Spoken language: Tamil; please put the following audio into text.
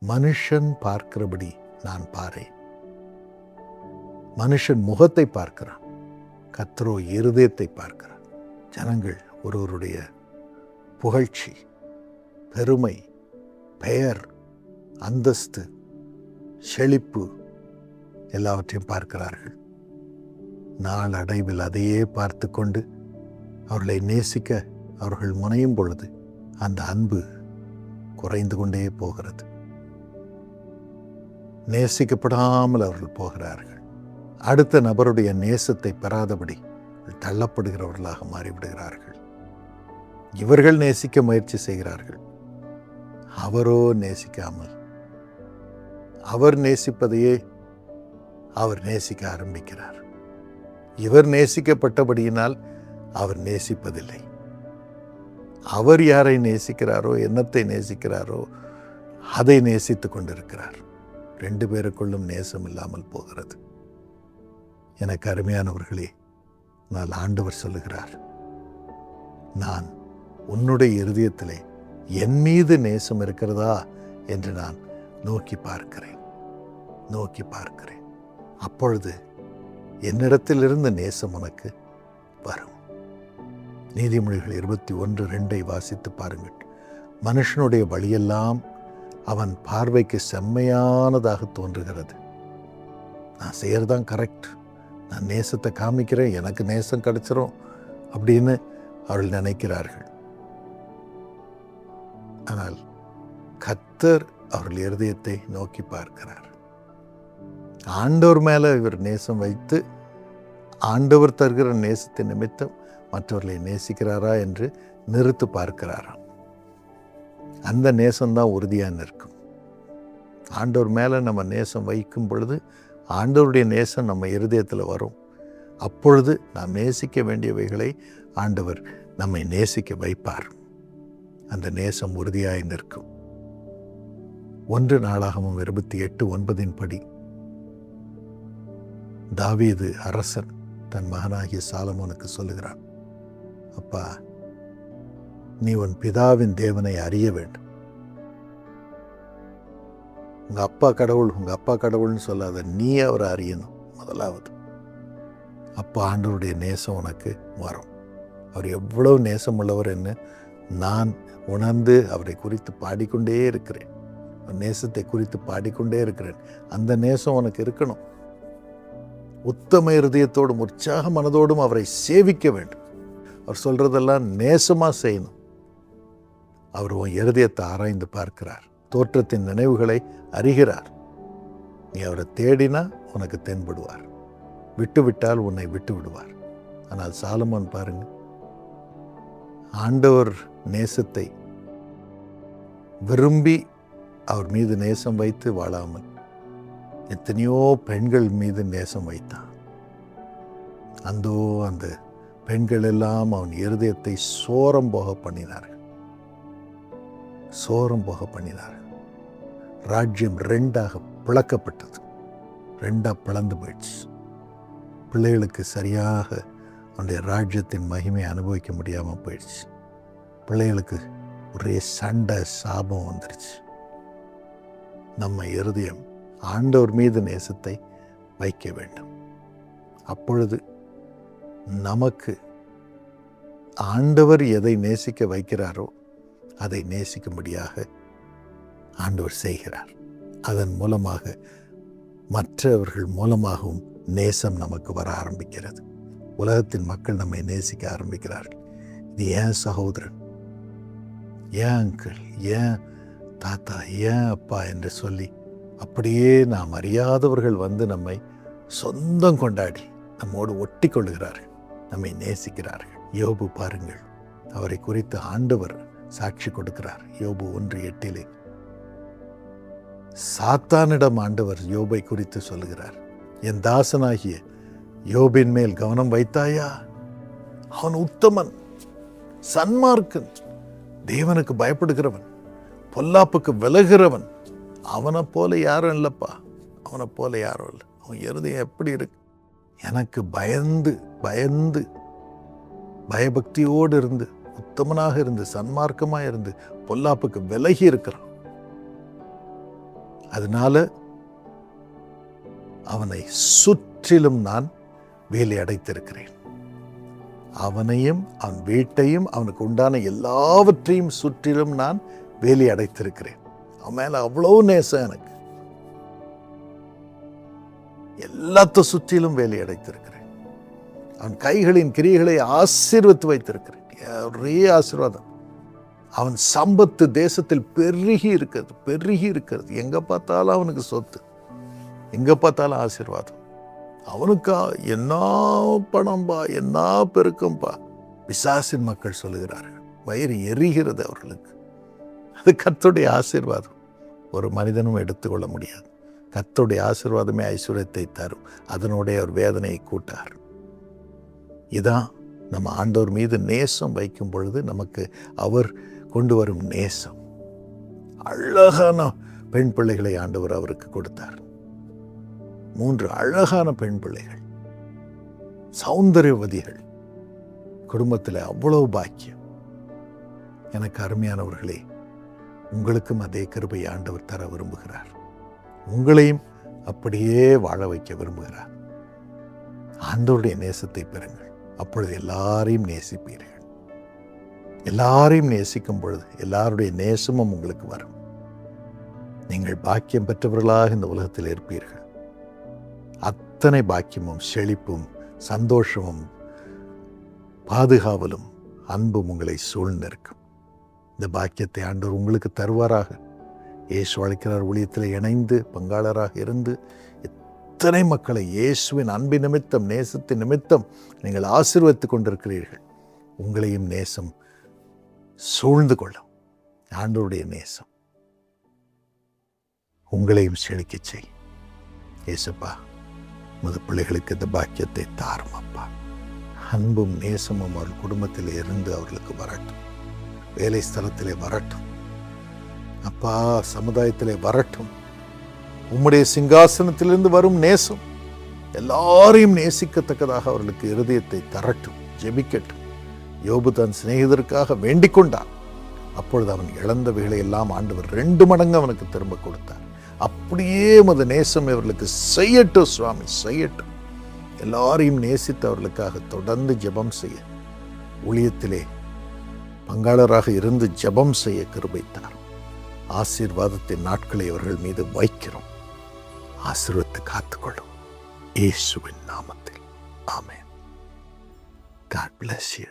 மனுஷன் பார்க்கிறபடி நான் பாரேன். மனுஷன் முகத்தை பார்க்கிறான், கர்த்தரோ இருதயத்தை பார்க்கிறான். ஜனங்கள் ஒருவருடைய புகழ்ச்சி, பெருமை, பெயர், அந்தஸ்து, செழிப்பு எல்லாவற்றையும் பார்க்கிறார்கள். நாள் அடைவில் அதையே பார்த்து கொண்டு அவர்களை நேசிக்க அவர்கள் முனையும் பொழுது அந்த அன்பு குறைந்து கொண்டே போகிறது. நேசிக்கப்படாமல் அவர்கள் போகிறார்கள். அடுத்த நபருடைய நேசத்தை பெறாதபடி தள்ளப்படுகிறவர்களாக மாறிவிடுகிறார்கள். இவர்கள் நேசிக்க முயற்சி செய்கிறார்கள், அவரோ நேசிக்காமல் அவர் நேசிப்பதையே அவர் நேசிக்க ஆரம்பிக்கிறார். இவர் நேசிக்கப்பட்டபடியினால் அவர் நேசிப்பதில்லை. அவர் யாரை நேசிக்கிறாரோ, என்னத்தை நேசிக்கிறாரோ அதை நேசித்துக் கொண்டிருக்கிறார். 2 பேருக்குள்ளும் நேசம் இல்லாமல் போகிறது. எனக்கு அருமையானவர்களே, நான் ஆண்டவர் சொல்லுகிறார், நான் உன்னுடைய இருதயத்திலே என் மீது நேசம் இருக்கிறதா என்று நான் நோக்கி பார்க்கிறேன். அப்பொழுது என்னிடத்திலிருந்து நேசம் உனக்கு வரும். நீதிமொழிகள் 21:2 வாசித்து பாருங்கள். மனுஷனுடைய வழியெல்லாம் அவன் பார்வைக்கு செம்மையானதாக தோன்றுகிறது. நான் செய்யறதான் கரெக்ட், நான் நேசத்தை காமிக்கிறேன், எனக்கு நேசம் கிடைச்சிரும் அப்படின்னு அவர்கள் நினைக்கிறார்கள். ஆனால் கர்த்தர் அவர்கள் இருதயத்தை நோக்கி பார்க்கிறார். ஆண்டவர் மேல இவர் நேசம் வைத்து ஆண்டவர் தருகிற நேசத்தின் நிமித்தம் மற்றவர்களை நேசிக்கிறாரா என்று நிறுத்து பார்க்கிறாராம். அந்த நேசம்தான் உறுதியாக நிற்கும். ஆண்டவர் மேலே நம்ம நேசம் வைக்கும் பொழுது ஆண்டவருடைய நேசம் நம்ம இருதயத்தில் வரும். அப்பொழுது நாம் நேசிக்க வேண்டியவைகளை ஆண்டவர் நம்மை நேசிக்க வைப்பார். அந்த நேசம் உறுதியாய் நிற்கும். 1 நாளாகமம் 28:9 படி தாவீது அரசன் தன் மகனாகிய சாலமோனுக்கு சொல்லுகிறான், அப்பா, நீ உன் பிதாவின் தேவனை அறிய வேண்டும். உங்க அப்பா கடவுள்னு சொல்லாத, நீ அவரை அறியணும். முதலாவது அப்பா ஆண்டவருடைய நேசம் உனக்கு வரும். அவர் எவ்வளவு நேசம் உள்ளவர் என்று நான் உணர்ந்து அவரை குறித்து பாடிக்கொண்டே இருக்கிறேன். நேசத்தை குறித்து பாடிக்கொண்டே இருக்கிறேன். அந்த நேசம் உனக்கு இருக்கணும். உத்தம இருதயத்தோடும் உற்சாக மனதோடும் அவரை சேவிக்க வேண்டும். அவர் சொல்றதெல்லாம் நேசமா செய்யணும். அவர் உன் இருதயத்தை ஆராய்ந்து பார்க்கிறார், தோற்றத்தின் நினைவுகளை அறிகிறார். நீ அவரை தேடினா உனக்கு தென்படுவார், விட்டுவிட்டால் உன்னை விட்டு விடுவார். ஆனால் சாலமோன் பாருங்க, ஆண்டவர் நேசத்தை விரும்பி அவர் மீது நேசம் வைத்து வாழாமல் எத்தனையோ பெண்கள் மீது நேசம் வைத்தான். அந்த பெண்கள் எல்லாம் அவன் இருதயத்தை சோரம் போக பண்ணினார்கள். ராஜ்யம் 2ஆக பிளக்கப்பட்டது. 2ஆக பிளந்து போயிடுச்சு. பிள்ளைகளுக்கு சரியாக அவனுடைய ராஜ்யத்தின் மகிமையை அனுபவிக்க முடியாமல் போயிடுச்சு. பிள்ளைகளுக்கு ஒரே சண்டை, சாபம் வந்துருச்சு. நம்ம இருதயம் ஆண்டவர் மீது நேசத்தை வைக்க வேண்டும். அப்பொழுது நமக்கு ஆண்டவர் எதை நேசிக்க வைக்கிறாரோ அதை நேசிக்கும்படியாக ஆண்டவர் செய்கிறார். அதன் மூலமாக மற்றவர்கள் மூலமாகவும் நேசம் நமக்கு வர ஆரம்பிக்கிறது. உலகத்தின் மக்கள் நம்மை நேசிக்க ஆரம்பிக்கிறார்கள். இது ஏன் சகோதரன், ஏன் அங்கிள், ஏன் தாத்தா, ஏன் அப்பா என்று சொல்லி அப்படியே நாம் அறியாதவர்கள் வந்து நம்மை சொந்தம் கொண்டாடி நம்மோடு ஒட்டி கொள்ளுகிறார்கள், நம்மை நேசிக்கிறார்கள். யோபு பாருங்கள், அவரை குறித்து ஆண்டவர் சாட்சி கொடுக்கிறார். யோபு 1:8 சாத்தானிடம் ஆண்டவர் யோபை குறித்து சொல்லுகிறார், என் தாசனாகிய யோபின் மேல் கவனம் வைத்தாயா? அவன் உத்தமன், சன்மார்க்கன், தேவனுக்கு பயப்படுகிறவன், பொல்லாப்புக்கு விலகிறவன். அவனை போல யாரும் இல்லைப்பா, அவனை போல யாரும் இல்லை. அவன் இருதயம் எப்படி இருக்கு? எனக்கு பயந்து பயந்து பயபக்தியோடு இருந்து, உத்தமனாக இருந்து, சன்மார்க்கமாக இருந்து, பொல்லாப்புக்கு விலகி இருக்கிறான். அதனால அவனை சுற்றிலும் நான் வேலி அடைத்திருக்கிறேன். அவனையும் அவன் வீட்டையும் அவனுக்கு உண்டான எல்லாவற்றையும் சுற்றிலும் நான் வேலி அடைத்திருக்கிறேன். அவன் மேல அவ்வளவு நேசம் எனக்கு. எல்லாத்த சுற்றிலும் வேலி அடைத்திருக்கிறேன். அவன் கைகளின் கிரியைகளை ஆசீர்வதித்து வைத்திருக்கிறேன். ஒரே ஆசீர்வாதம். அவன் சம்பத்து தேசத்தில் பெருகி இருக்கிறது. எங்க பார்த்தாலும் அவனுக்கு சொத்து, எங்க பார்த்தாலும் ஆசீர்வாதம். அவனுக்கா என்ன பணம்பா, என்ன பெருக்கம்பா. பிசாசின் மக்கள் சொல்லுகிறார்கள், வயிறு எரிகிறது அவர்களுக்கு. அது கர்த்தருடைய ஆசீர்வாதம். ஒரு மனிதனும் எடுத்துக்கொள்ள முடியாது. கர்த்தருடைய ஆசீர்வாதமே ஐஸ்வர்யத்தை தரும். அதனுடைய ஒரு வேதனையை கூட்டார். இதான் நம்ம ஆண்டவர் மீது நேசம் வைக்கும் பொழுது நமக்கு அவர் கொண்டு வரும் நேசம். அழகான பெண் பிள்ளைகளை ஆண்டவர் அவருக்கு கொடுத்தார். 3 அழகான பெண் பிள்ளைகள், சௌந்தர்யவதிகள். குடும்பத்தில் அவ்வளவு பாக்கியம். எனக்கு அருமையானவர்களே, உங்களுக்கும் அதே கிருபை ஆண்டவர் தர விரும்புகிறார். உங்களையும் அப்படியே வாழ வைக்க விரும்புகிறார். ஆண்டவருடைய நேசத்தை பெறுங்கள். அப்பொழுது எல்லாரையும் நேசிப்பீர்கள். எல்லாரையும் நேசிக்கும் பொழுது எல்லாருடைய நேசமும் உங்களுக்கு வரும். நீங்கள் பாக்கியம் பெற்றவர்களாக இந்த உலகத்தில் இருப்பீர்கள். அத்தனை பாக்கியமும் செழிப்பும் சந்தோஷமும் பாதுகாவலும் அன்பும் உங்களை சூழ்ந்திருக்கும். இந்த பாக்கியத்தை ஆண்டவர் உங்களுக்கு தருவாராக. இயேசு அழைக்கிறார் ஊழியத்தில் இணைந்து பங்காளராக இருந்து எத்தனை மக்களை இயேசுவின் அன்பின் நிமித்தம், நேசத்தின் நிமித்தம் நீங்கள் ஆசீர்வதித்துக் கொண்டிருக்கிறீர்கள். உங்களையும் நேசம் சூழ்ந்து கொள்ளும். ஆண்டவருடைய நேசம் உங்களையும் செழிக்க செய். இயேசுப்பா, உமது பிள்ளைகளுக்கு இந்த பாக்கியத்தை தாரும் அப்பா. அன்பும் நேசமும் அவர்கள் குடும்பத்தில் இருந்து அவர்களுக்கு வரட்டும். வேலை ஸ்தலத்திலே வரட்டும் அப்பா. சமுதாயத்திலே வரட்டும். உம்முடைய சிங்காசனத்திலிருந்து வரும் நேசம் எல்லாரையும் நேசிக்கத்தக்கதாக அவர்களுக்கு இருதயத்தை தரட்டும். ஜெபிக்கட்டும். யோபு தன் சிநேகிதருக்காக வேண்டிக் கொண்டான். அப்பொழுது அவன் இழந்தவைகளை எல்லாம் ஆண்டவர் 2 மடங்கு அவனுக்கு திரும்ப கொடுத்தார். அப்படியே உமது நேசம் இவர்களுக்கு செய்யட்டும் சுவாமி, செய்யட்டும். எல்லாரையும் நேசித்து அவர்களுக்காக தொடர்ந்து ஜெபம் செய்ய, ஊழியத்திலே பங்காளராக இருந்து ஜெபம் செய்ய கிருபைத்தார். ஆசீர்வாதத்தின் நாட்களை அவர்கள் மீது வைக்கிறோம். ஆசீர்வதித்து காத்துக்கொள்ளும் இயேசுவின் நாமத்தில். ஆமென். God bless you.